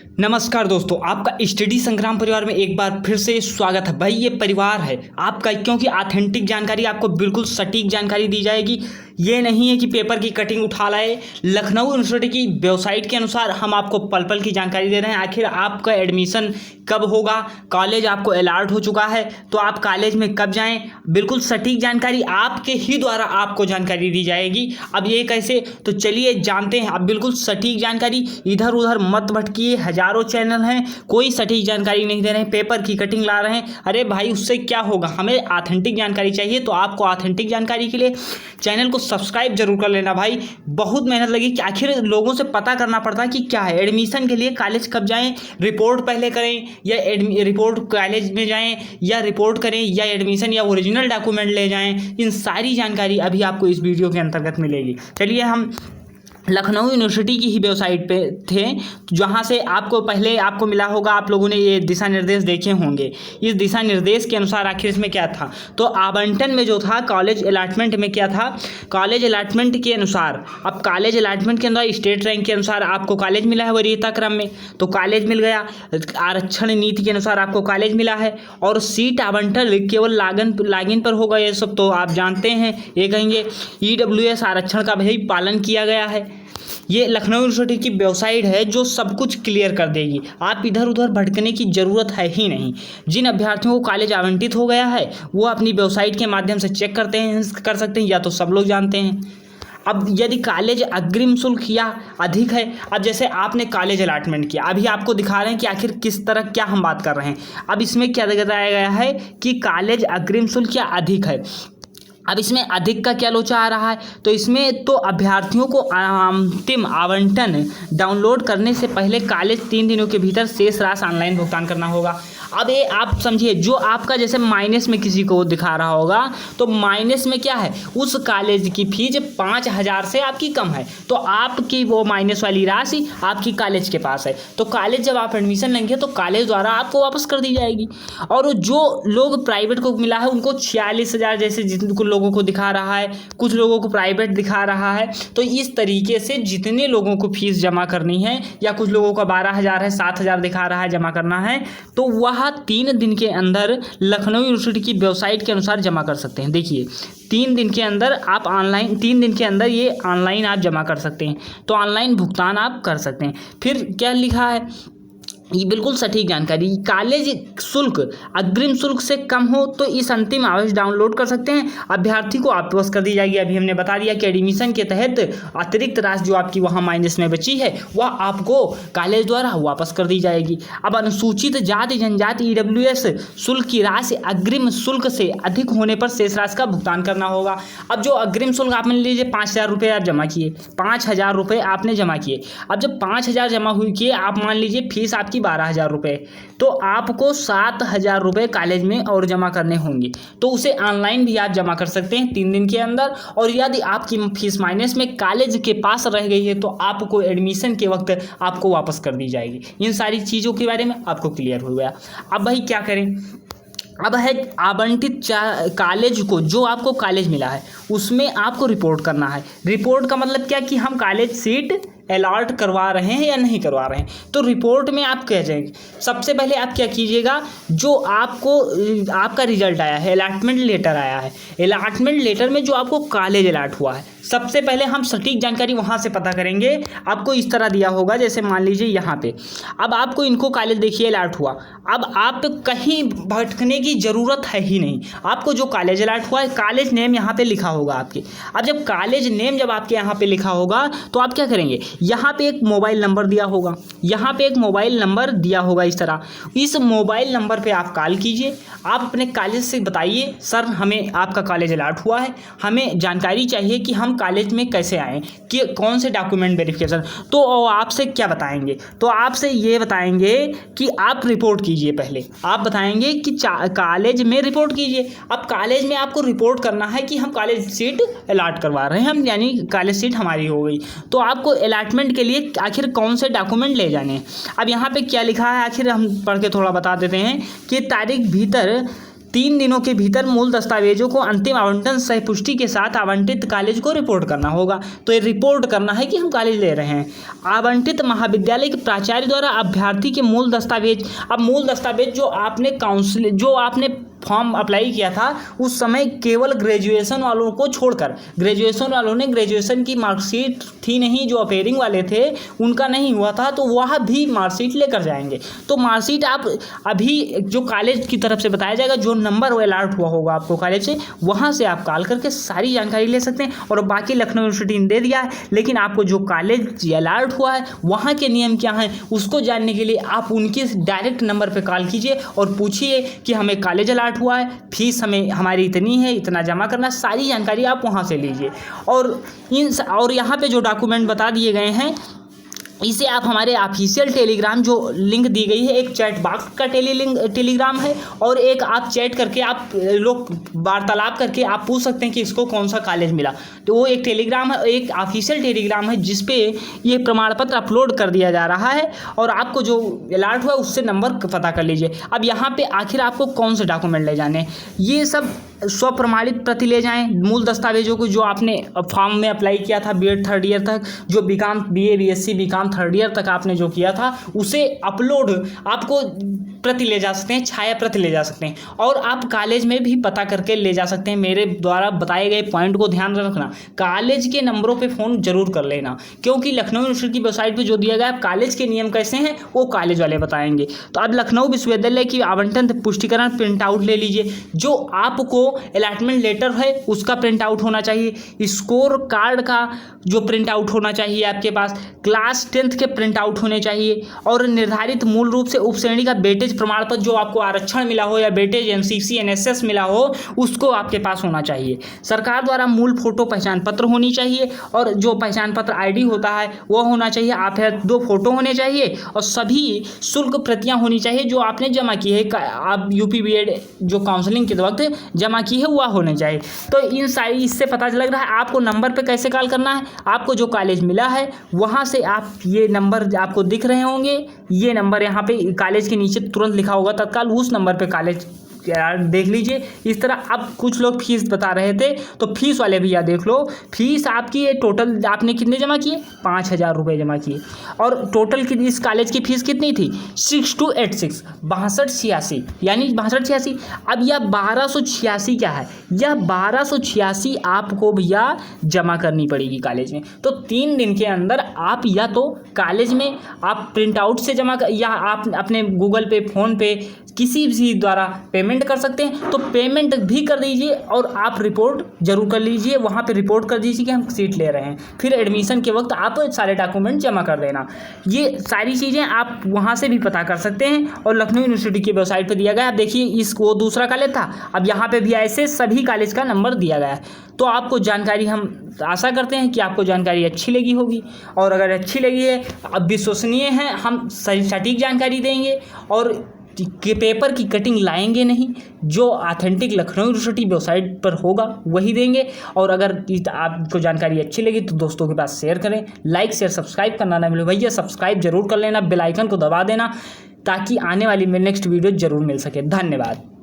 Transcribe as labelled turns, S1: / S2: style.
S1: नमस्कार दोस्तों, आपका स्टडी संग्राम परिवार में एक बार फिर से स्वागत है। भाई ये परिवार है आपका, क्योंकि ऑथेंटिक जानकारी आपको बिल्कुल सटीक जानकारी दी जाएगी। ये नहीं है कि पेपर की कटिंग उठा लाए। लखनऊ यूनिवर्सिटी की वेबसाइट के अनुसार हम आपको पल पल की जानकारी दे रहे हैं। आखिर आपका एडमिशन कब होगा, कॉलेज आपको अलॉट हो चुका है तो आप कॉलेज में कब जाएं, बिल्कुल सटीक जानकारी आपके ही द्वारा आपको जानकारी दी जाएगी। अब ये कैसे, तो चलिए जानते हैं। अब बिल्कुल सटीक जानकारी, इधर उधर मत भटकिए। हजारों चैनल हैं, कोई सटीक जानकारी नहीं दे रहे हैं, पेपर की कटिंग ला रहे हैं। अरे भाई उससे क्या होगा, हमें ऑथेंटिक जानकारी चाहिए। तो आपको ऑथेंटिक जानकारी के लिए चैनल को सब्सक्राइब जरूर कर लेना भाई। बहुत मेहनत लगी कि आखिर लोगों से पता करना पड़ता है कि क्या है एडमिशन के लिए कॉलेज कब जाएं, रिपोर्ट पहले करें या रिपोर्ट कॉलेज में जाएं, या रिपोर्ट करें या एडमिशन या ओरिजिनल डॉक्यूमेंट ले जाएं। इन सारी जानकारी अभी आपको इस वीडियो के अंतर्गत मिलेगी। चलिए हम लखनऊ यूनिवर्सिटी की ही वेबसाइट पे थे, जहाँ से आपको पहले आपको मिला होगा, आप लोगों ने ये दिशा निर्देश देखे होंगे। इस दिशा निर्देश के अनुसार आखिर इसमें क्या था, तो आवंटन में जो था कॉलेज अलॉटमेंट में क्या था, कॉलेज अलॉटमेंट के अनुसार, अब कॉलेज अलॉटमेंट के अंदर स्टेट रैंक के अनुसार आपको कॉलेज मिला है वरीयता क्रम में, तो कॉलेज मिल गया। आरक्षण नीति के अनुसार आपको कॉलेज मिला है, और सीट आवंटन केवल लॉगिन पर होगा। ये सब तो आप जानते हैं। ये कहेंगे EWS आरक्षण का भी पालन किया गया है। ये लखनऊ यूनिवर्सिटी की वेबसाइट है जो सब कुछ क्लियर कर देगी। आप इधर उधर भटकने की ज़रूरत है ही नहीं। जिन अभ्यर्थियों को कॉलेज आवंटित हो गया है वो अपनी वेबसाइट के माध्यम से चेक कर सकते हैं, या तो सब लोग जानते हैं। अब यदि कॉलेज अग्रिम शुल्क या अधिक है, अब जैसे आपने कॉलेज अलॉटमेंट किया, अभी आपको दिखा रहे हैं कि आखिर किस तरह क्या हम बात कर रहे हैं। अब इसमें क्या बताया गया है कि कॉलेज अग्रिम शुल्क या अधिक है। अब इसमें अधिक का क्या लोचा आ रहा है, तो इसमें तो अभ्यर्थियों को अंतिम आवंटन डाउनलोड करने से पहले कॉलेज 3 दिनों के भीतर शेष राशि ऑनलाइन भुगतान करना होगा। अब ये आप समझिए, जो आपका जैसे माइनस में किसी को दिखा रहा होगा, तो माइनस में क्या है, उस कॉलेज की फीस 5,000 से आपकी कम है, तो आपकी वो माइनस वाली राशि आपकी कॉलेज के पास है। तो कॉलेज जब आप एडमिशन लेंगे तो कॉलेज द्वारा आपको वापस कर दी जाएगी। और जो लोग प्राइवेट को मिला है उनको 46,000 जैसे जिनको लोगों को दिखा रहा है, कुछ लोगों को प्राइवेट दिखा रहा है। तो इस तरीके से जितने लोगों को फीस जमा करनी है, या कुछ लोगों का 12,000 है, 7,000 दिखा रहा है जमा करना है, तो वह 3 दिन के अंदर लखनऊ यूनिवर्सिटी की वेबसाइट के अनुसार जमा कर सकते हैं। देखिए 3 दिन के अंदर आप ऑनलाइन, 3 दिन के अंदर ये ऑनलाइन आप जमा कर सकते हैं, तो ऑनलाइन भुगतान आप कर सकते हैं। फिर क्या लिखा है, ये बिल्कुल सटीक जानकारी, कॉलेज शुल्क अग्रिम शुल्क से कम हो तो इस अंतिम आदेश डाउनलोड कर सकते हैं, अभ्यर्थी को वापस कर दी जाएगी। अभी हमने बता दिया कि एडमिशन के तहत अतिरिक्त राशि जो आपकी वहाँ माइनस में बची है वह आपको कॉलेज द्वारा वापस कर दी जाएगी। अब अनुसूचित जाति जनजाति EWS शुल्क की राशि अग्रिम शुल्क से अधिक होने पर शेष राशि का भुगतान करना होगा। अब जो अग्रिम शुल्क आप मान लीजिए 5,000 रुपये आप जमा किए, 5,000 रुपये आपने जमा किए। अब जब 5,000 जमा हुई किए, आप मान लीजिए फीस आपकी 12,000 रुपये, तो आपको 7,000 रुपये कॉलेज में और जमा करने होंगे। तो उसे ऑनलाइन भी आप जमा कर सकते हैं 3 दिन के अंदर। और यदि आपकी फीस माइनस में कॉलेज के पास रह गई है तो आपको एडमिशन के वक्त आपको वापस कर दी जाएगी। इन सारी चीज़ों के बारे में आपको क्लियर हो गया। अब भाई क्या करें, अब है आवंटित कॉलेज को, जो आपको कॉलेज मिला है उसमें आपको रिपोर्ट करना है। रिपोर्ट का मतलब क्या कि हम कॉलेज सीट अलॉट करवा रहे हैं या नहीं करवा रहे हैं। तो रिपोर्ट में आप कह जाएंगे, सबसे पहले आप क्या कीजिएगा, जो आपको आपका रिजल्ट आया है, अलॉटमेंट लेटर आया है, अलॉटमेंट लेटर में जो आपको कॉलेज अलॉट हुआ है, सबसे पहले हम सटीक जानकारी वहाँ से पता करेंगे। आपको इस तरह दिया होगा, जैसे मान लीजिए यहाँ पे, अब आपको इनको कॉलेज देखिए अलॉट हुआ। अब आप कहीं भटकने की ज़रूरत है ही नहीं, आपको जो कॉलेज अलॉट हुआ है कॉलेज नेम यहाँ पे लिखा होगा आपके। अब जब कॉलेज नेम जब आपके यहाँ पे लिखा होगा तो आप क्या करेंगे, यहाँ पे एक मोबाइल नंबर दिया होगा, यहाँ पे एक मोबाइल नंबर दिया होगा इस तरह, इस मोबाइल नंबर पे आप कॉल कीजिए। आप अपने कॉलेज से बताइए, सर हमें आपका कॉलेज अलॉट हुआ है, हमें जानकारी चाहिए कि हम कॉलेज में कैसे आएँ, कि कौन से डॉक्यूमेंट वेरिफिकेशन। तो आपसे क्या बताएंगे, तो आपसे ये बताएंगे कि आप रिपोर्ट कीजिए। पहले आप बताएंगे कि कॉलेज में रिपोर्ट कीजिए। अब कॉलेज में आपको रिपोर्ट करना है कि हम कॉलेज सीट अलॉट करवा रहे हैं, हम यानी कॉलेज सीट हमारी हो गई। तो आपको अलॉटमेंट के लिए आखिर कौन से डॉक्यूमेंट ले जाने हैं। अब यहाँ पे क्या लिखा है, आखिर हम पढ़ के थोड़ा बता देते हैं कि तारीख भीतर 3 दिनों के भीतर मूल दस्तावेजों को अंतिम आवंटन सह पुष्टि के साथ आवंटित कॉलेज को रिपोर्ट करना होगा। तो ये रिपोर्ट करना है कि हम कॉलेज ले रहे हैं। आवंटित महाविद्यालय के प्राचार्य द्वारा अभ्यर्थी के मूल दस्तावेज, अब मूल दस्तावेज जो आपने फॉर्म अप्लाई किया था उस समय केवल ग्रेजुएशन वालों को छोड़कर, ग्रेजुएशन वालों ने ग्रेजुएशन की मार्कशीट थी नहीं, जो अपेयरिंग वाले थे उनका नहीं हुआ था, तो वह भी मार्कशीट लेकर जाएंगे। तो मार्कशीट आप अभी जो कॉलेज की तरफ से बताया जाएगा, जो नंबर अलॉट हुआ होगा आपको कॉलेज से, वहाँ से आप कॉल करके सारी जानकारी ले सकते हैं। और बाकी लखनऊ यूनिवर्सिटी ने दे दिया है, लेकिन आपको जो कॉलेज अलॉट हुआ है वहाँ के नियम क्या हैं उसको जानने के लिए आप उनके डायरेक्ट नंबर पर कॉल कीजिए और पूछिए कि हमें कॉलेज अलॉट हुआ है, फीस हमारी इतनी है, इतना जमा करना, सारी जानकारी आप वहाँ से लीजिए। और यहाँ पे जो डॉक्यूमेंट बता दिए गए हैं इसे आप हमारे ऑफिशियल टेलीग्राम, जो लिंक दी गई है, एक चैट बॉक्स का टेलीग्राम है और एक आप चैट करके आप लोग वार्तालाप करके आप पूछ सकते हैं कि इसको कौन सा कॉलेज मिला। तो वो एक टेलीग्राम है, एक ऑफिशियल टेलीग्राम है जिस पे ये प्रमाण पत्र अपलोड कर दिया जा रहा है और आपको जो अलॉट हुआ उससे नंबर पता कर लीजिए। अब यहाँ पर आखिर आपको कौन से डॉक्यूमेंट ले जाने, ये सब स्वप्रमाणित प्रति ले जाएं, मूल दस्तावेजों को जो आपने फॉर्म में अप्लाई किया था बीएड 3rd ईयर तक, जो BCom BA BSc BCom 3rd year तक आपने जो किया था उसे अपलोड आपको प्रति ले जा सकते हैं, छाया प्रति ले जा सकते हैं। और आप कॉलेज में भी पता करके ले जा सकते हैं। मेरे द्वारा बताए गए पॉइंट को ध्यान रखना, कॉलेज के नंबरों पे फ़ोन जरूर कर लेना, क्योंकि लखनऊ यूनिवर्सिटी की वेबसाइट पे जो दिया गया है कॉलेज के नियम कैसे हैं वो कॉलेज वाले बताएंगे। तो अब लखनऊ विश्वविद्यालय की आवंटन पुष्टिकरण प्रिंट आउट ले लीजिए, जो आपको अलॉटमेंट लेटर है उसका प्रिंट आउट होना चाहिए, स्कोर कार्ड का जो प्रिंट आउट होना चाहिए आपके पास, क्लास 10th के प्रिंट आउट होने चाहिए और निर्धारित मूल रूप से उपश्रेणी का वेटेज प्रमाण पत्र, जो आपको आरक्षण मिला हो या वेटेज एनसीसी एनएसएस मिला हो उसको आपके पास होना चाहिए। सरकार द्वारा मूल फोटो पहचान पत्र होनी चाहिए और जो पहचान पत्र आईडी होता है वो होना चाहिए। आप 2 फोटो होने चाहिए और सभी शुल्क प्रतियां होनी चाहिए जो आपने जमा की है, आप यूपी बीएड जो काउंसलिंग के वक्त जमा की है वह होने चाहिए। तो इन सारी इससे पता लग रहा है आपको नंबर पे कैसे कॉल करना है। आपको जो कॉलेज मिला है वहाँ से आप ये नंबर आपको दिख रहे होंगे, ये नंबर यहाँ पे कॉलेज के नीचे तुरंत लिखा होगा तत्काल, उस नंबर पे कॉलेज देख लीजिए। इस तरह अब कुछ लोग फीस बता रहे थे तो फीस वाले भैया देख लो, फीस आपकी ये टोटल आपने कितने जमा किए, 5000 रुपये जमा किए। और टोटल की इस कॉलेज की फीस कितनी थी, 6286 6286 यानी 6286। अब यह 1286 क्या है, यह 1286 आपको भैया जमा करनी पड़ेगी कॉलेज में। तो 3 दिन के अंदर आप या तो कॉलेज में आप प्रिंट आउट से जमा कर, या आप अपने गूगल पे फ़ोन पे किसी भी द्वारा पेमेंट कर सकते हैं, तो पेमेंट भी कर दीजिए और आप रिपोर्ट जरूर कर लीजिए, वहाँ पे रिपोर्ट कर दीजिए कि हम सीट ले रहे हैं। फिर एडमिशन के वक्त आप सारे डॉक्यूमेंट जमा कर देना। ये सारी चीज़ें आप वहाँ से भी पता कर सकते हैं और लखनऊ यूनिवर्सिटी की वेबसाइट पर दिया गया है। आप देखिए वो दूसरा कॉलेज था, अब यहाँ पर भी ऐसे सभी कॉलेज का नंबर दिया गया है। तो आपको जानकारी, हम आशा करते हैं कि आपको जानकारी अच्छी लगी होगी, और अगर अच्छी लगी है, अब विश्वसनीय है, हम सटीक जानकारी देंगे और के पेपर की कटिंग लाएंगे नहीं, जो ऑथेंटिक लखनऊ यूनिवर्सिटी वेबसाइट पर होगा वही देंगे। और अगर आपको जानकारी अच्छी लगी तो दोस्तों के पास शेयर करें, लाइक शेयर सब्सक्राइब करना ना भूलें भैया, सब्सक्राइब जरूर कर लेना, बेल आइकन को दबा देना ताकि आने वाली मेरी नेक्स्ट वीडियो जरूर मिल सके। धन्यवाद।